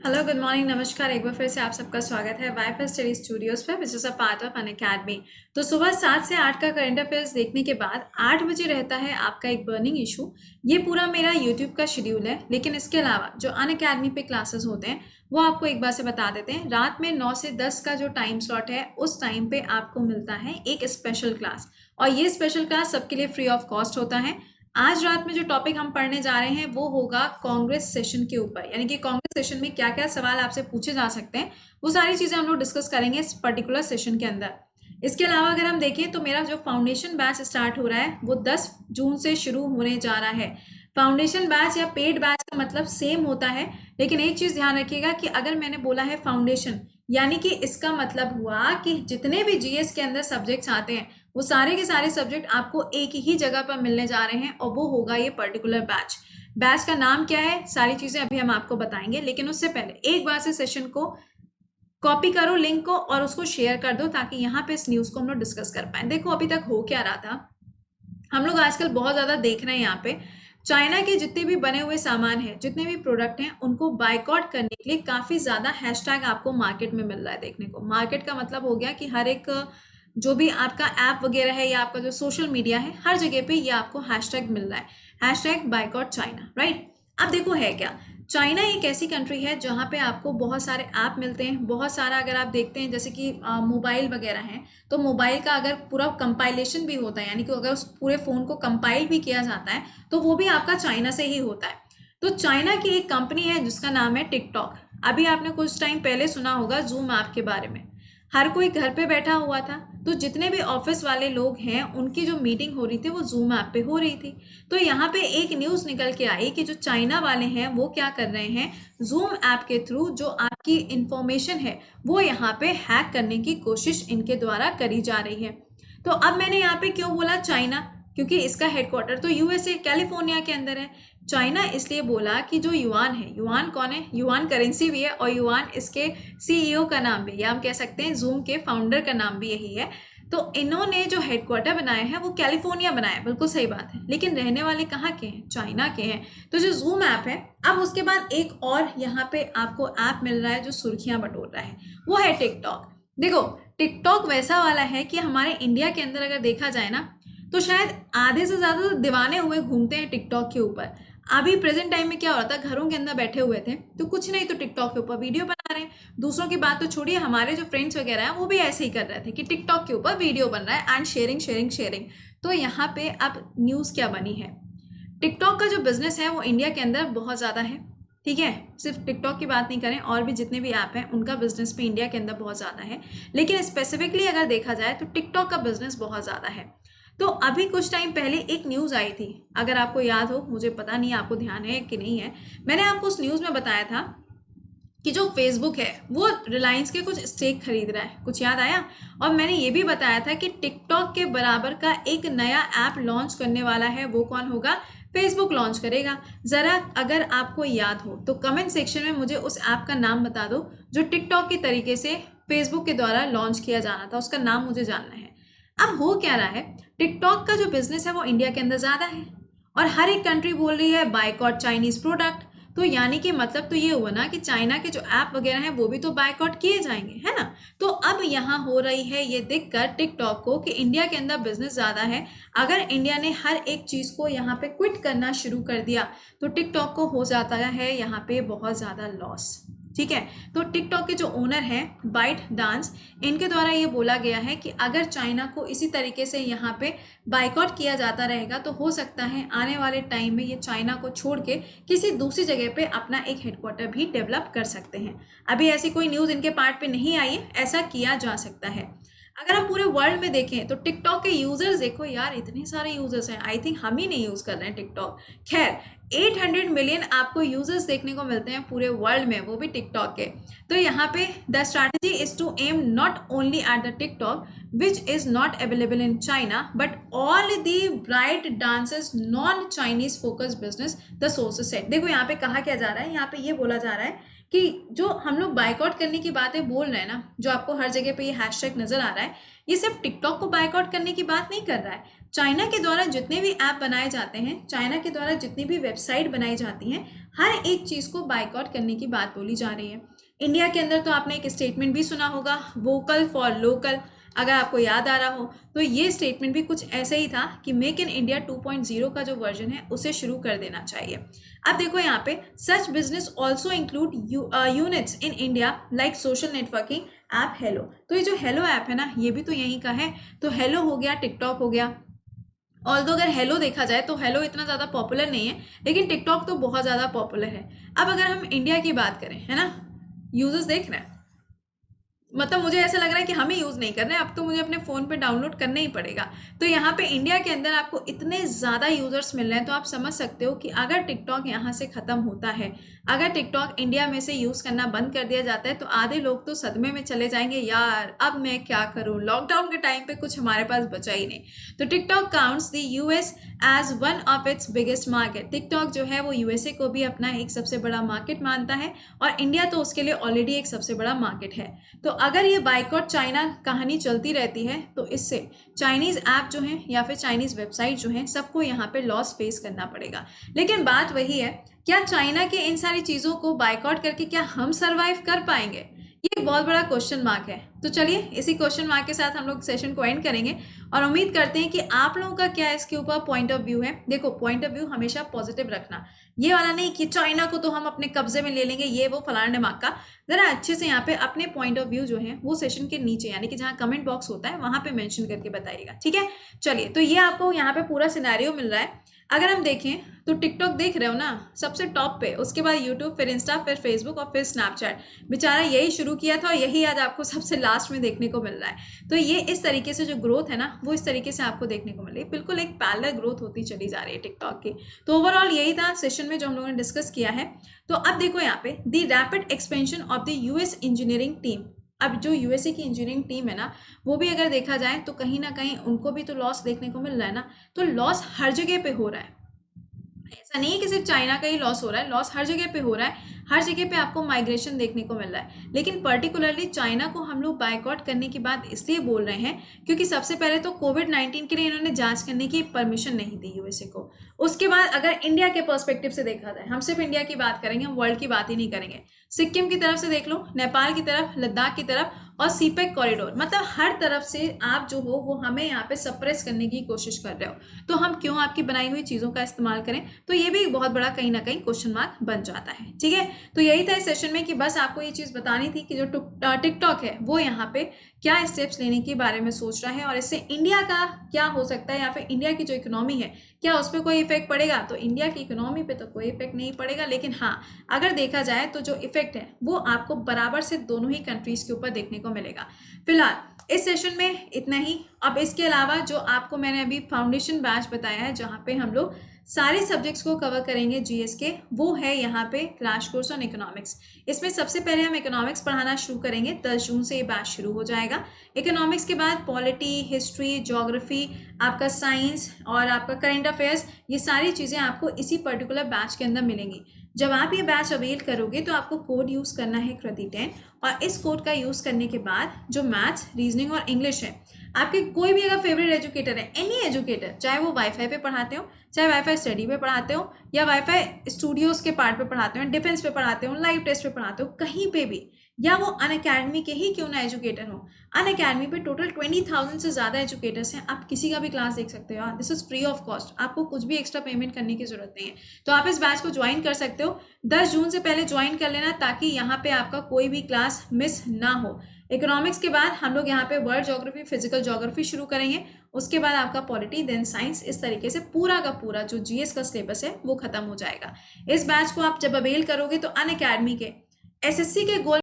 Hello, good morning, नमस्कार। एक बार फिर से आप सबका स्वागत है वाईफाई स्टडी स्टूडियोज पे, which is a part of Unacademy. तो सुबह 7 से 8 का करंट अफेयर्स देखने के बाद 8 बजे रहता है आपका एक बर्निंग इशू। ये पूरा मेरा यूट्यूब का शेड्यूल है, लेकिन इसके अलावा जो अनअकैडमी पे क्लासेस होते हैं वो आपको एक बार से बता देते हैं। रात में 9 से 10 का जो टाइम स्लॉट है उस टाइम पे आपको मिलता है एक स्पेशल क्लास, और ये स्पेशल क्लास सबके लिए फ्री ऑफ कॉस्ट होता है। आज रात में जो टॉपिक हम पढ़ने जा रहे हैं वो होगा कांग्रेस सेशन के ऊपर, यानी कि कांग्रेस सेशन में क्या क्या सवाल आपसे पूछे जा सकते हैं, वो सारी चीजें हम लोग डिस्कस करेंगे इस पर्टिकुलर सेशन के अंदर। इसके अलावा अगर हम देखें तो मेरा जो फाउंडेशन बैच स्टार्ट हो रहा है वो 10 जून से शुरू होने जा रहा है। फाउंडेशन बैच या पेड बैच का मतलब सेम होता है, लेकिन एक चीज ध्यान रखिएगा कि अगर मैंने बोला है फाउंडेशन, यानी कि इसका मतलब हुआ कि जितने भी जीएस के अंदर सब्जेक्ट्स आते हैं वो सारे के सारे सब्जेक्ट आपको एक ही जगह पर मिलने जा रहे हैं, और वो होगा ये पर्टिकुलर बैच। बैच का नाम क्या है, सारी चीजें अभी हम आपको बताएंगे, लेकिन उससे पहले एक बार से सेशन को कॉपी करो लिंक को और उसको शेयर कर दो, ताकि यहाँ पे इस न्यूज को हम लोग डिस्कस कर पाए। देखो अभी तक हो क्या रहा था, हम लोग आजकल बहुत ज्यादा देख रहे हैं यहाँ पे चाइना के जितने भी बने हुए सामान हैं, जितने भी प्रोडक्ट हैं, उनको बायकॉट करने के लिए काफी ज्यादा हैशटैग आपको मार्केट में मिल रहा है देखने को। मार्केट का मतलब हो गया कि हर एक जो भी आपका ऐप वगैरह है या आपका जो सोशल मीडिया है, हर जगह पे ये आपको हैशटैग मिल रहा है, हैशटैग बायकॉट चाइना, राइट। अब देखो है क्या, चाइना एक ऐसी कंट्री है जहाँ पे आपको बहुत सारे ऐप मिलते हैं, बहुत सारा अगर आप देखते हैं जैसे कि मोबाइल वगैरह हैं, तो मोबाइल का अगर पूरा कंपाइलेशन भी होता है, यानी कि अगर उस पूरे फोन को कंपाइल भी किया जाता है तो वो भी आपका चाइना से ही होता है। तो चाइना की एक कंपनी है जिसका नाम है टिकटॉक। अभी आपने कुछ टाइम पहले सुना होगा जूम ऐप के बारे में। हर कोई घर पे बैठा हुआ था, तो जितने भी ऑफिस वाले लोग हैं उनकी जो मीटिंग हो रही थी वो जूम ऐप पे हो रही थी। तो यहाँ पे एक न्यूज निकल के आई कि जो चाइना वाले हैं वो क्या कर रहे हैं, जूम ऐप के थ्रू जो आपकी इंफॉर्मेशन है वो यहाँ पे हैक करने की कोशिश इनके द्वारा करी जा रही है। तो अब मैंने यहाँ पे क्यों बोला चाइना, क्योंकि इसका हेडक्वार्टर तो यूएसए कैलिफोर्निया के अंदर है। चाइना इसलिए बोला कि जो युआन है, युआन कौन है, युआन करेंसी भी है, और युआन इसके सीईओ का नाम भी है, या हम कह सकते हैं जूम के फाउंडर का नाम भी यही है। तो इन्होंने जो हेडक्वार्टर बनाया है वो कैलिफोर्निया बनाया है, बिल्कुल सही बात है, लेकिन रहने वाले कहाँ के हैं, चाइना के हैं। तो जो जूम ऐप है, अब उसके बाद एक और यहाँ पे आपको ऐप मिल रहा है जो सुर्खियां बटोर रहा है, वो है टिकटॉक। देखो टिकटॉक वैसा वाला है कि हमारे इंडिया के अंदर अगर देखा जाए ना, तो शायद आधे से ज्यादा दीवाने हुए घूमते हैं टिकटॉक के ऊपर। अभी प्रेजेंट टाइम में क्या हो रहा था, घरों के अंदर बैठे हुए थे तो कुछ नहीं तो टिकटॉक के ऊपर वीडियो बना रहे हैं। दूसरों की बात तो छोड़िए, हमारे जो फ्रेंड्स वगैरह हैं वो भी ऐसे ही कर रहे थे कि टिकटॉक के ऊपर वीडियो बन रहा है एंड शेयरिंग शेयरिंग शेयरिंग। तो यहाँ पे अब न्यूज क्या बनी है, टिकटॉक का जो बिजनेस है वो इंडिया के अंदर बहुत ज्यादा है, ठीक है। सिर्फ टिकटॉक की बात नहीं करें, और भी जितने भी ऐप हैं उनका बिजनेस भी इंडिया के अंदर बहुत ज्यादा है, लेकिन स्पेसिफिकली अगर देखा जाए तो टिकटॉक का बिजनेस बहुत ज्यादा है। तो अभी कुछ टाइम पहले एक न्यूज आई थी, अगर आपको याद हो, मुझे पता नहीं आपको ध्यान है कि नहीं है, मैंने आपको उस न्यूज में बताया था कि जो फेसबुक है वो रिलायंस के कुछ स्टेक खरीद रहा है, कुछ याद आया। और मैंने ये भी बताया था कि टिकटॉक के बराबर का एक नया ऐप लॉन्च करने वाला है, वो कौन होगा, फेसबुक लॉन्च करेगा। जरा अगर आपको याद हो तो कमेंट सेक्शन में मुझे उस ऐप का नाम बता दो जो टिकटॉक के तरीके से फेसबुक के द्वारा लॉन्च किया जाना था, उसका नाम मुझे जानना है। अब हो क्या रहा है, टिकटॉक का जो बिजनेस है वो इंडिया के अंदर ज्यादा है, और हर एक कंट्री बोल रही है बायकॉट चाइनीज प्रोडक्ट। तो यानी कि मतलब तो ये हुआ ना कि चाइना के जो ऐप वगैरह हैं वो भी तो बायकॉट किए जाएंगे, है ना। तो अब यहाँ हो रही है ये दिक्कत टिकटॉक को कि इंडिया के अंदर बिजनेस ज्यादा है। अगर इंडिया ने हर एक चीज को यहाँ पे क्विट करना शुरू कर दिया तो टिकटॉक को हो जाता है यहाँ पे बहुत ज्यादा लॉस, ठीक है। तो टिकटॉक के जो ओनर हैं बाइट डांस, इनके द्वारा ये बोला गया है कि अगर चाइना को इसी तरीके से यहाँ पे बाइकआउट किया जाता रहेगा तो हो सकता है आने वाले टाइम में ये चाइना को छोड़ के किसी दूसरी जगह पे अपना एक हेडक्वार्टर भी डेवलप कर सकते हैं। अभी ऐसी कोई न्यूज़ इनके पार्ट पे नहीं आई है, ऐसा किया जा सकता है। अगर हम पूरे वर्ल्ड में देखें तो टिकटॉक के यूजर्स देखो यार, इतने सारे यूजर्स हैं, आई थिंक हम ही नहीं यूज कर रहे हैं टिकटॉक। खैर 800 मिलियन आपको यूजर्स देखने को मिलते हैं पूरे वर्ल्ड में, वो भी टिकटॉक के। तो यहाँ पे the strategy is to aim not only at the TikTok which is not available in China but all the bright dancers non Chinese focus business, the sources said. देखो यहाँ पे कहा क्या जा रहा है, यहाँ पे ये बोला जा रहा है कि जो हम लोग बाइकआउट करने की बातें बोल रहे हैं ना, जो आपको हर जगह पे ये हैशटैग नजर आ रहा है, ये सिर्फ टिकटॉक को बाइकआउट करने की बात नहीं कर रहा है, चाइना के द्वारा जितने भी ऐप बनाए जाते हैं, चाइना के द्वारा जितनी भी वेबसाइट बनाई जाती हैं, हर एक चीज़ को बाइकआउट करने की बात बोली जा रही है। इंडिया के अंदर तो आपने एक स्टेटमेंट भी सुना होगा, वोकल फॉर लोकल, अगर आपको याद आ रहा हो तो ये स्टेटमेंट भी कुछ ऐसे ही था कि मेक इन इंडिया 2.0 का जो वर्जन है उसे शुरू कर देना चाहिए। अब देखो यहाँ पे, such business also include units in India like social networking app hello. तो ये जो हेलो ऐप है ना, ये भी तो यहीं का है। तो हेलो हो गया, टिकटॉक हो गया। ऑल्दो अगर हेलो देखा जाए तो हेलो इतना ज़्यादा पॉपुलर नहीं है, लेकिन टिकटॉक तो बहुत ज़्यादा पॉपुलर है। अब अगर हम इंडिया की बात करें, है ना, यूजर्स देख रहे हैं, मतलब मुझे ऐसा लग रहा है कि हमें यूज़ नहीं करना है, अब तो मुझे अपने फ़ोन पे डाउनलोड करना ही पड़ेगा। तो यहाँ पे इंडिया के अंदर आपको इतने ज़्यादा यूज़र्स मिल रहे हैं, तो आप समझ सकते हो कि अगर टिकटॉक यहाँ से ख़त्म होता है, अगर टिकटॉक इंडिया में से यूज़ करना बंद कर दिया जाता है, तो आधे लोग तो सदमे में चले जाएंगे, यार अब मैं क्या करूँ, लॉकडाउन के टाइम पे कुछ हमारे पास बचा ही नहीं। तो TikTok counts the US as one of its biggest market. TikTok जो है वो यूएसए को भी अपना एक सबसे बड़ा मार्केट मानता है, और इंडिया तो उसके लिए ऑलरेडी एक सबसे बड़ा मार्केट है। तो अगर ये बाइकआउट चाइना कहानी चलती रहती है, तो इससे चाइनीज़ ऐप जो हैं या फिर चाइनीज़ वेबसाइट जो हैं, सबको यहाँ पे लॉस फेस करना पड़ेगा। लेकिन बात वही है, क्या चाइना के इन सारी चीज़ों को बाइकआउट करके क्या हम सर्वाइव कर पाएंगे, ये एक बहुत बड़ा क्वेश्चन मार्क है। तो चलिए इसी क्वेश्चन मार्क के साथ हम लोग सेशन को एंड करेंगे, और उम्मीद करते हैं कि आप लोगों का क्या इसके ऊपर पॉइंट ऑफ व्यू है। देखो, पॉइंट ऑफ व्यू हमेशा पॉजिटिव रखना, ये वाला नहीं कि चाइना को तो हम अपने कब्जे में ले लेंगे, ये वो फलाने दिमाग का। जरा अच्छे से यहाँ पे अपने पॉइंट ऑफ व्यू जो है वो सेशन के नीचे, यानी कि जहाँ कमेंट बॉक्स होता है वहां पे मेंशन करके बताइएगा, ठीक है। चलिए, तो ये आपको यहाँ पे पूरा सिनेरियो मिल रहा है। अगर हम देखें तो टिकटॉक देख रहे हो ना, सबसे टॉप पे, उसके बाद यूट्यूब, फिर इंस्टा, फिर फेसबुक और फिर स्नैपचैट। बेचारा यही शुरू किया था और यही आज आपको सबसे लास्ट में देखने को मिल रहा है। तो ये इस तरीके से जो ग्रोथ है ना, वो इस तरीके से आपको देखने को मिल रही है, बिल्कुल एक पैरेलल ग्रोथ होती चली जा रही है टिकटॉक की। तो ओवरऑल यही था सेशन में जो हम लोगों ने डिस्कस किया है। तो अब देखो यहाँ पे, the rapid expansion of the US engineering team. अब जो यूएसए की इंजीनियरिंग टीम है ना, वो भी अगर देखा जाए तो कहीं ना कहीं उनको भी तो लॉस देखने को मिल रहा है ना। तो लॉस हर जगह पे हो रहा है, ऐसा नहीं है कि सिर्फ चाइना का ही लॉस हो रहा है, लॉस हर जगह पे हो रहा है। हर जगह पे आपको माइग्रेशन देखने को मिल रहा है। लेकिन पर्टिकुलरली चाइना को हम लोग बाइकआउट करने की बात इसलिए बोल रहे हैं क्योंकि सबसे पहले तो कोविड-19 के लिए इन्होंने जांच करने की परमिशन नहीं दी यूएसए को। उसके बाद अगर इंडिया के पर्सपेक्टिव से देखा जाए, हम सिर्फ इंडिया की बात करेंगे, हम वर्ल्ड की बात ही नहीं करेंगे। सिक्किम की तरफ से देख लो, नेपाल की तरफ, लद्दाख की तरफ, और सीपेक कॉरिडोर, मतलब हर तरफ से आप जो हो वो हमें यहाँ पे सप्रेस करने की कोशिश कर रहे हो। तो हम क्यों आपकी बनाई हुई चीज़ों का इस्तेमाल करें? तो ये भी एक बहुत बड़ा कहीं ना कहीं क्वेश्चन मार्क बन जाता है, ठीक है। तो यही था इस सेशन में कि बस आपको ये चीज़ बतानी थी कि जो टिकटॉक है वो यहाँ पे क्या स्टेप्स लेने के बारे में सोच रहा है, और इससे इंडिया का क्या हो सकता है, या फिर इंडिया की जो इकोनॉमी है क्या उस पर कोई इफेक्ट पड़ेगा। तो इंडिया की इकोनॉमी पे तो कोई इफेक्ट नहीं पड़ेगा, लेकिन हाँ, अगर देखा जाए तो जो इफेक्ट है वो आपको बराबर से दोनों ही कंट्रीज के ऊपर देखने को मिलेगा। फिलहाल इस सेशन में इतना ही। अब इसके अलावा जो आपको मैंने अभी फाउंडेशन बैच बताया है, जहाँ पे हम लोग सारे सब्जेक्ट्स को कवर करेंगे जीएस के, वो है यहाँ पे क्रैश कोर्स ऑन इकोनॉमिक्स। इसमें सबसे पहले हम इकोनॉमिक्स पढ़ाना शुरू करेंगे, 10 जून से ये बैच शुरू हो जाएगा। इकोनॉमिक्स के बाद पॉलिटी, हिस्ट्री, ज्योग्राफी, आपका साइंस और आपका करंट अफेयर्स, ये सारी चीज़ें आपको इसी पर्टिकुलर बैच के अंदर मिलेंगी। जब आप ये बैच अवेल करोगे तो आपको कोड यूज़ करना है कृति10, और इस कोड का यूज़ करने के बाद जो मैथ्स, रीजनिंग और इंग्लिश है, आपके कोई भी अगर फेवरेट एजुकेटर है, एनी एजुकेटर, चाहे वो वाईफाई पे पढ़ाते हो, चाहे वाईफाई स्टडी पे पढ़ाते हो, या वाईफाई स्टूडियोज़ के पार्ट पे पढ़ाते हो, डिफेंस पे पढ़ाते हो, लाइव टेस्ट पे पढ़ाते हो, कहीं पे भी, या वो अनअकैडमी के ही क्यों ना एजुकेटर हो। अनअकैडमी पे टोटल 20,000 से ज़्यादा एजुकेटर्स हैं, आप किसी का भी क्लास देख सकते हो। This is free of cost, आपको कुछ भी एक्स्ट्रा पेमेंट करने की जरूरत नहीं है। तो आप इस बैच को ज्वाइन कर सकते हो, 10 जून से पहले ज्वाइन कर लेना, ताकि यहाँ पे आपका कोई भी क्लास मिस ना हो। इकोनॉमिक्स के बाद हम लोग यहाँ पे वर्ल्ड ज्योग्राफी, फिजिकल ज्योग्राफी शुरू करेंगे, उसके बाद आपका पॉलिटी, देन साइंस, इस तरीके से पूरा का पूरा जो जीएस का सिलेबस है वो खत्म हो जाएगा। इस बैच को आप जब अवेल करोगे तो अनअकैडमी के एसएससी के गोल